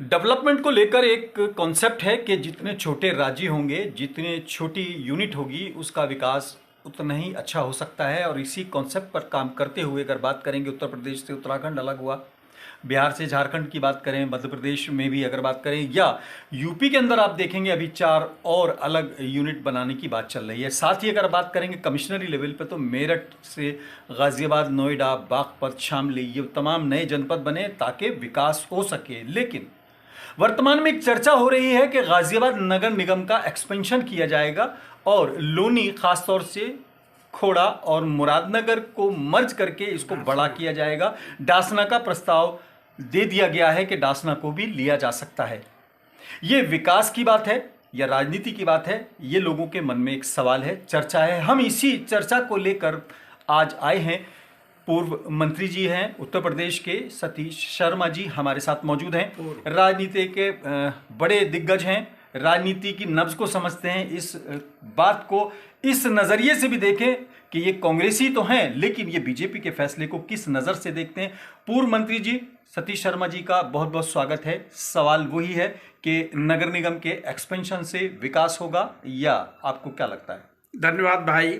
Development को लेकर एक कॉन्सेप्ट है कि जितने छोटे राज्य होंगे, जितनी छोटी यूनिट होगी, उसका विकास उतना ही अच्छा हो सकता है। और इसी कॉन्सेप्ट पर काम करते हुए अगर बात करेंगे, उत्तर प्रदेश से उत्तराखंड अलग हुआ, बिहार से झारखंड की बात करें, मध्य प्रदेश में भी अगर बात करें, या यूपी के अंदर आप देखेंगे अभी 4 और अलग यूनिट बनाने की बात चल रही है। साथ ही अगर बात करेंगे कमिश्नरी लेवल पे, तो मेरठ से गाजियाबाद, नोएडा, बागपत, शामली, ये तमाम नए जनपद बने ताकि विकास हो सके। लेकिन वर्तमान में एक चर्चा हो रही है कि गाजियाबाद नगर निगम का एक्सपेंशन किया जाएगा और लोनी, खासतौर से खोड़ा और मुरादनगर को मर्ज करके इसको बड़ा किया जाएगा। डासना का प्रस्ताव दे दिया गया है कि डासना को भी लिया जा सकता है। ये विकास की बात है या राजनीति की बात है, ये लोगों के मन में एक सवाल है, चर्चा है। हम इसी चर्चा को लेकर आज आए हैं। पूर्व मंत्री जी हैं उत्तर प्रदेश के, सतीश शर्मा जी हमारे साथ मौजूद हैं। राजनीति के बड़े दिग्गज हैं, राजनीति की नब्ज को समझते हैं। इस बात को इस नज़रिए से भी देखें कि ये कांग्रेसी तो हैं, लेकिन ये बीजेपी के फैसले को किस नज़र से देखते हैं। पूर्व मंत्री जी सतीश शर्मा जी का बहुत बहुत स्वागत है। सवाल वही है कि नगर निगम के एक्सपेंशन से विकास होगा, या आपको क्या लगता है? धन्यवाद भाई।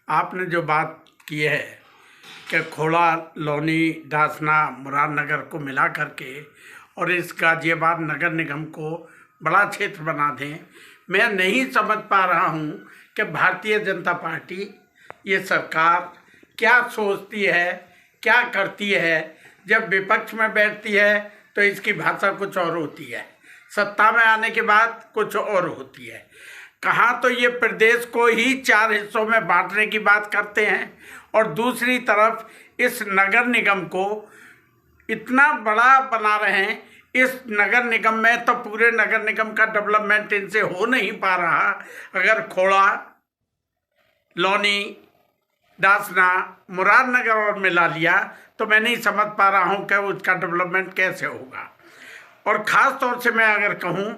आपने जो बात की है कि खोड़ा, लोनी, डासना, मुरादनगर को मिला करके और इस गाजियाबाद नगर निगम को बड़ा क्षेत्र बना दें, मैं नहीं समझ पा रहा हूं कि भारतीय जनता पार्टी, ये सरकार क्या सोचती है, क्या करती है। जब विपक्ष में बैठती है तो इसकी भाषा कुछ और होती है, सत्ता में आने के बाद कुछ और होती है। कहाँ तो ये प्रदेश को ही 4 हिस्सों में बांटने की बात करते हैं और दूसरी तरफ इस नगर निगम को इतना बड़ा बना रहे हैं। इस नगर निगम में तो पूरे नगर निगम का डेवलपमेंट इनसे हो नहीं पा रहा। अगर खोड़ा, लोनी, डासना, मुरादनगर और मिला लिया तो मैं नहीं समझ पा रहा हूँ कि उसका डेवलपमेंट कैसे होगा। और ख़ास तौर से मैं अगर कहूँ,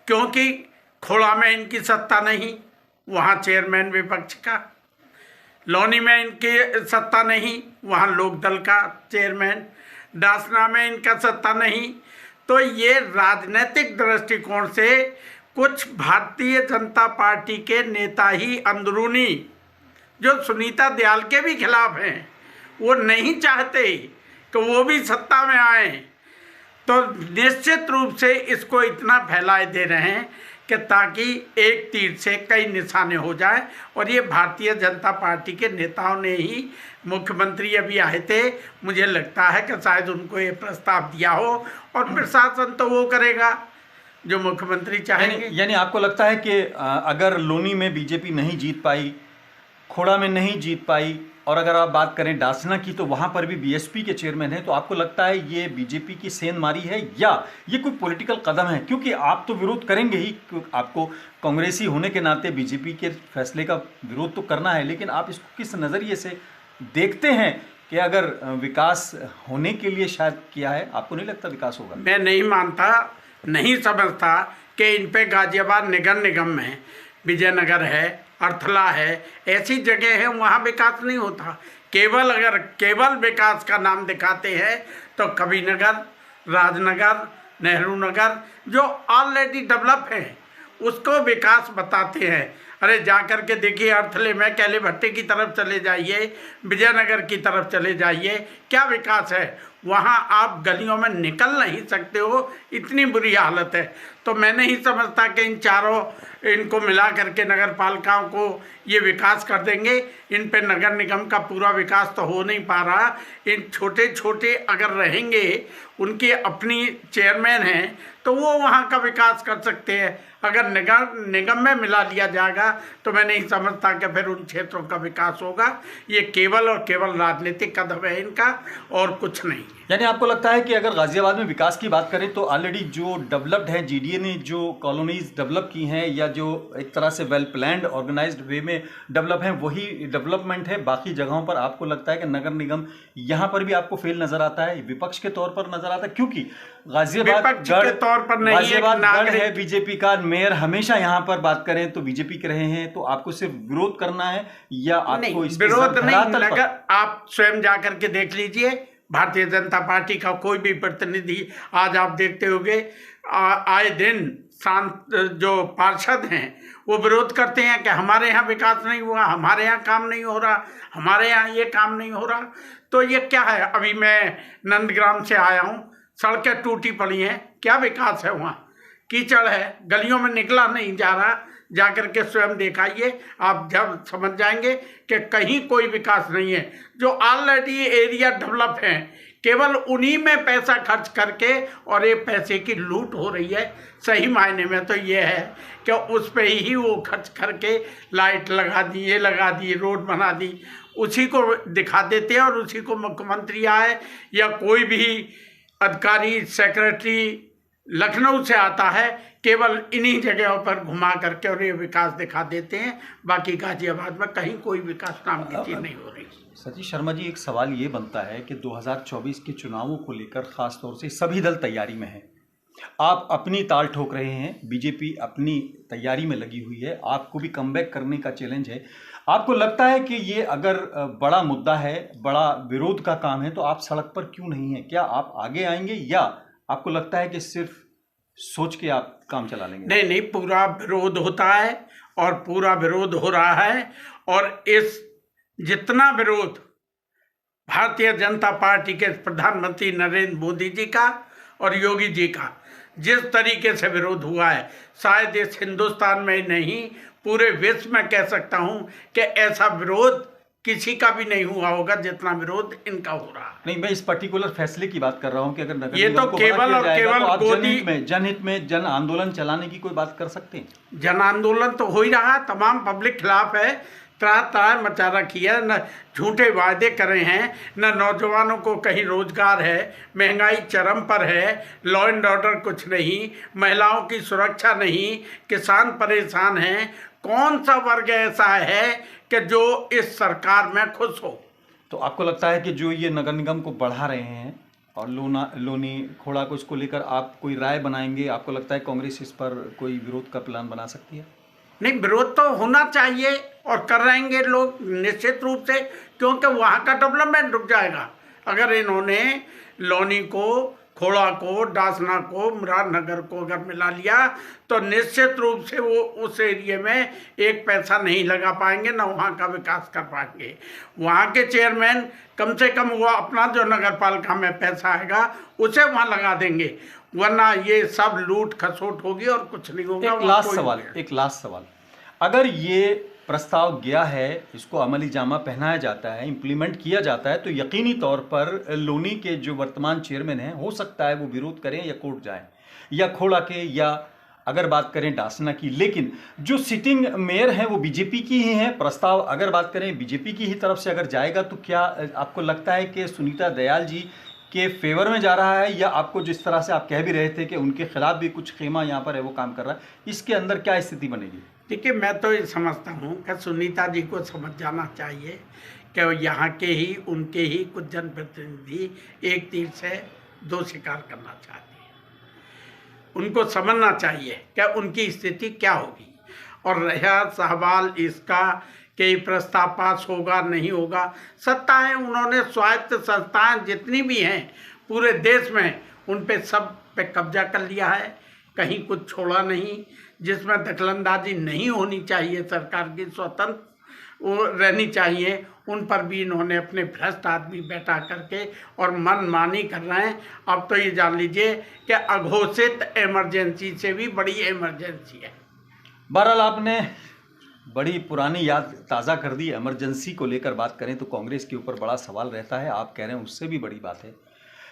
क्योंकि खोड़ा में इनकी सत्ता नहीं, वहाँ चेयरमैन विपक्ष का, लोनी में इनकी सत्ता नहीं, वहाँ लोकदल का चेयरमैन, डासना में इनका सत्ता नहीं। तो ये राजनीतिक दृष्टिकोण से कुछ भारतीय जनता पार्टी के नेता ही अंदरूनी, जो सुनीता दयाल के भी खिलाफ हैं, वो नहीं चाहते कि वो भी सत्ता में आए। तो निश्चित रूप से इसको इतना फैलाए दे रहे हैं कि ताकि एक तीर से कई निशाने हो जाए। और ये भारतीय जनता पार्टी के नेताओं ने ही, मुख्यमंत्री अभी आए थे, मुझे लगता है कि शायद उनको ये प्रस्ताव दिया हो और प्रशासन तो वो करेगा जो मुख्यमंत्री चाहेंगे। यानी आपको लगता है कि अगर लोनी में बीजेपी नहीं जीत पाई, खोड़ा में नहीं जीत पाई, और अगर आप बात करें डासना की तो वहां पर भी बीएसपी के चेयरमैन है, तो आपको लगता है ये बीजेपी की सेंधमारी है या ये कोई पॉलिटिकल कदम है? क्योंकि आप तो विरोध करेंगे ही, आपको कांग्रेसी होने के नाते बीजेपी के फैसले का विरोध तो करना है, लेकिन आप इसको किस नज़रिए से देखते हैं कि अगर विकास होने के लिए शायद किया है, आपको नहीं लगता विकास होगा? मैं नहीं मानता, नहीं समझता कि इन पे गाजियाबाद नगर निगम में विजयनगर है, अर्थला है, ऐसी जगह है वहाँ विकास नहीं होता। अगर केवल विकास का नाम दिखाते हैं तो कबीरनगर, राजनगर, नेहरू नगर जो ऑलरेडी डेवलप हैं उसको विकास बताते हैं। अरे जा कर के देखिए, अर्थले में कैले भट्टे की तरफ चले जाइए, विजयनगर की तरफ चले जाइए, क्या विकास है वहाँ। आप गलियों में निकल नहीं सकते हो, इतनी बुरी हालत है। तो मैं नहीं समझता कि इन चारों इनको मिला करके नगर पालिकाओं को ये विकास कर देंगे। इन पे नगर निगम का पूरा विकास तो हो नहीं पा रहा। इन छोटे छोटे अगर रहेंगे, उनकी अपनी चेयरमैन हैं, तो वो वहाँ का विकास कर सकते हैं। अगर निगम में मिला लिया जाएगा तो मैं नहीं समझता कि फिर उन क्षेत्रों का विकास होगा। ये केवल और केवल राजनीतिक कदम है इनका और कुछ नहीं। यानी आपको लगता है कि अगर गाजियाबाद में विकास की बात करें तो ऑलरेडी जो डेवलप्ड है, जीडीए ने जो कॉलोनीज डेवलप की हैं या जो एक तरह से वेल प्लान्ड ऑर्गेनाइज्ड वे में डेवलप हैं, वही डेवलपमेंट है। बाकी जगहों पर आपको लगता है कि नगर निगम यहाँ पर भी आपको फेल नजर आता है, विपक्ष के तौर पर नजर आता है? क्योंकि गाजियाबाद गढ़ है बीजेपी का, मेयर हमेशा यहाँ पर बात करें तो बीजेपी के रहे हैं, तो आपको सिर्फ विरोध करना है या आपको विरोध नहीं? नगर आप स्वयं जाकर के देख लीजिए, भारतीय जनता पार्टी का कोई भी प्रतिनिधि, आज आप देखते होंगे आए दिन शांत जो पार्षद हैं वो विरोध करते हैं कि हमारे यहाँ विकास नहीं हुआ, हमारे यहाँ काम नहीं हो रहा, हमारे यहाँ ये काम नहीं हो रहा। तो ये क्या है? अभी मैं नंदग्राम से आया हूँ, सड़कें टूटी पड़ी हैं, क्या विकास है? वहाँ कीचड़ है, गलियों में निकला नहीं जा रहा। जाकर के स्वयं दिखाइए, आप जब समझ जाएंगे कि कहीं कोई विकास नहीं है। जो ऑलरेडी एरिया डेवलप हैं, केवल उन्हीं में पैसा खर्च करके और ये पैसे की लूट हो रही है। सही मायने में तो ये है कि उस पे ही वो खर्च करके लाइट लगा दी, ये लगा दी, रोड बना दी, उसी को दिखा देते हैं और उसी को मुख्यमंत्री आए या कोई भी अधिकारी सेक्रेटरी लखनऊ से आता है, केवल इन्हीं जगहों पर घुमा करके और ये विकास दिखा देते हैं। बाकी गाजियाबाद में कहीं कोई विकास नाम की चीज़ नहीं हो रही। सतीश शर्मा जी, एक सवाल ये बनता है कि 2024 के चुनावों को लेकर खास तौर से सभी दल तैयारी में हैं। आप अपनी ताल ठोक रहे हैं, बीजेपी अपनी तैयारी में लगी हुई है, आपको भी कमबैक करने का चैलेंज है। आपको लगता है कि ये अगर बड़ा मुद्दा है, बड़ा विरोध का काम है, तो आप सड़क पर क्यों नहीं हैं? क्या आप आगे आएंगे या आपको लगता है कि सिर्फ सोच के आप काम चला लेंगे? नहीं नहीं, पूरा विरोध होता है और पूरा विरोध हो रहा है। और इस जितना विरोध भारतीय जनता पार्टी के प्रधानमंत्री नरेंद्र मोदी जी का और योगी जी का जिस तरीके से विरोध हुआ है, शायद इस हिंदुस्तान में नहीं पूरे विश्व में कह सकता हूं कि ऐसा विरोध किसी का भी नहीं हुआ होगा जितना विरोध इनका हो रहा है। नहीं, मैं इस पर्टिकुलर फैसले की बात कर रहा हूं कि अगर नगर ये निगम तो को केवल बड़ा और किया जाएगा, केवल तो आप गोदी जनहित में जन आंदोलन चलाने की कोई बात कर सकते हैं? जन आंदोलन तो हो ही रहा, तमाम पब्लिक खिलाफ है, तरह तरह मचा रखी है, न झूठे वायदे करे हैं, न नौजवानों को कहीं रोजगार है, महंगाई चरम पर है, लॉ एंड ऑर्डर कुछ नहीं, महिलाओं की सुरक्षा नहीं, किसान परेशान हैं। कौन सा वर्ग ऐसा है कि जो इस सरकार में खुश हो? तो आपको लगता है कि जो ये नगर निगम को बढ़ा रहे हैं और लोनी खोड़ा को, इसको लेकर आप कोई राय बनाएंगे? आपको लगता है कांग्रेस इस पर कोई विरोध का प्लान बना सकती है? नहीं, विरोध तो होना चाहिए और कर रहेंगे लोग निश्चित रूप से, क्योंकि वहाँ का डेवलपमेंट रुक जाएगा अगर इन्होंने लोनी को, खोड़ा को, डासना को, मुरादनगर को अगर मिला लिया तो निश्चित रूप से वो उस एरिया में एक पैसा नहीं लगा पाएंगे, ना वहाँ का विकास कर पाएंगे। वहाँ के चेयरमैन कम से कम वो अपना जो नगर पालिका में पैसा आएगा उसे वहाँ लगा देंगे, वरना ये सब लूट खसोट होगी और कुछ नहीं होगा। एक लास्ट सवाल, अगर ये प्रस्ताव गया है, इसको अमली जामा पहनाया जाता है, इम्प्लीमेंट किया जाता है, तो यकीनी तौर पर लोनी के जो वर्तमान चेयरमैन हैं, हो सकता है वो विरोध करें या कोर्ट जाएं, या खोड़ा के, या अगर बात करें डासना की। लेकिन जो सिटिंग मेयर हैं वो बीजेपी की ही हैं। प्रस्ताव अगर बात करें बीजेपी की ही तरफ से अगर जाएगा, तो क्या आपको लगता है कि सुनीता दयाल जी के फेवर में जा रहा है, या आपको जिस तरह से आप कह भी रहे थे कि उनके खिलाफ भी कुछ खेमा यहाँ पर है वो काम कर रहा है, इसके अंदर क्या स्थिति बनेगी? देखिए, मैं तो ये समझता हूँ कि सुनीता जी को समझ जाना चाहिए कि यहाँ के ही उनके ही कुछ जनप्रतिनिधि एक तीर से दो शिकार करना चाहते हैं। उनको समझना चाहिए कि उनकी स्थिति क्या होगी। और रहा सवाल इसका कि प्रस्ताव पास होगा नहीं होगा, सत्ताएं उन्होंने स्वायत्त संस्थाएं जितनी भी हैं पूरे देश में उन पे सब पे कब्जा कर लिया है, कहीं कुछ छोड़ा नहीं। जिसमें दखलंदाजी नहीं होनी चाहिए, सरकार की स्वतंत्र वो रहनी चाहिए, उन पर भी इन्होंने अपने भ्रष्ट आदमी बैठा करके और मनमानी कर रहे हैं। अब तो ये जान लीजिए कि अघोषित इमरजेंसी से भी बड़ी इमरजेंसी है। बहरहाल आपने बड़ी पुरानी याद ताज़ा कर दी। इमरजेंसी को लेकर बात करें तो कांग्रेस के ऊपर बड़ा सवाल रहता है, आप कह रहे हैं उससे भी बड़ी बात है।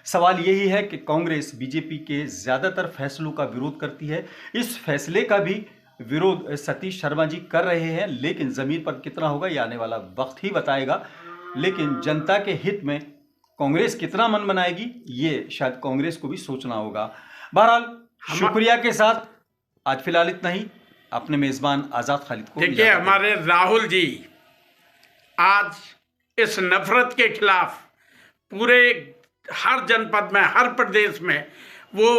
सवाल यही है कि कांग्रेस बीजेपी के ज़्यादातर फैसलों का विरोध करती है। इस फैसले का भी विरोध सतीश शर्मा जी कर रहे हैं, लेकिन ज़मीन पर कितना होगा ये आने वाला वक्त ही बताएगा। लेकिन जनता के हित में कांग्रेस कितना मन बनाएगी ये शायद कांग्रेस को भी सोचना होगा। बहरहाल शुक्रिया के साथ आज फिलहाल इतना ही। अपने मेज़बान आज़ाद खालिद को देखिए, हमारे राहुल जी आज इस नफरत के खिलाफ पूरे हर जनपद में, हर प्रदेश में वो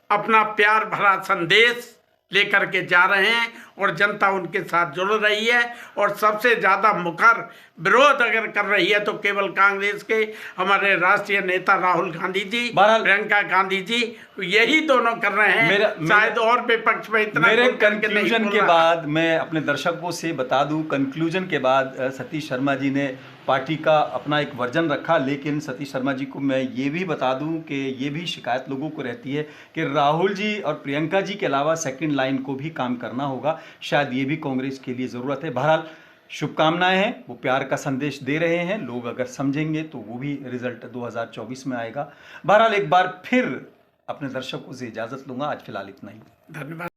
अपना प्यार भरा संदेश लेकर के जा रहे हैं और जनता उनके साथ जुड़ रही है। और सबसे ज़्यादा मुखर विरोध अगर कर रही है तो केवल कांग्रेस के हमारे राष्ट्रीय नेता राहुल गांधी जी, प्रियंका गांधी जी, यही दोनों कर रहे हैं। शायद और विपक्ष में इतना मेरे कंक्लूजन के बाद मैं अपने दर्शकों से बता दूं, कंक्लूजन के बाद सतीश शर्मा जी ने पार्टी का अपना एक वर्जन रखा, लेकिन सतीश शर्मा जी को मैं ये भी बता दूं कि ये भी शिकायत लोगों को रहती है कि राहुल जी और प्रियंका जी के अलावा सेकंड लाइन को भी काम करना होगा। शायद ये भी कांग्रेस के लिए ज़रूरत है। बहरहाल शुभकामनाएं हैं, वो प्यार का संदेश दे रहे हैं, लोग अगर समझेंगे तो वो भी रिजल्ट 2024 में आएगा। बहरहाल एक बार फिर अपने दर्शकों से इजाज़त लूँगा, आज फिलहाल इतना ही। धन्यवाद।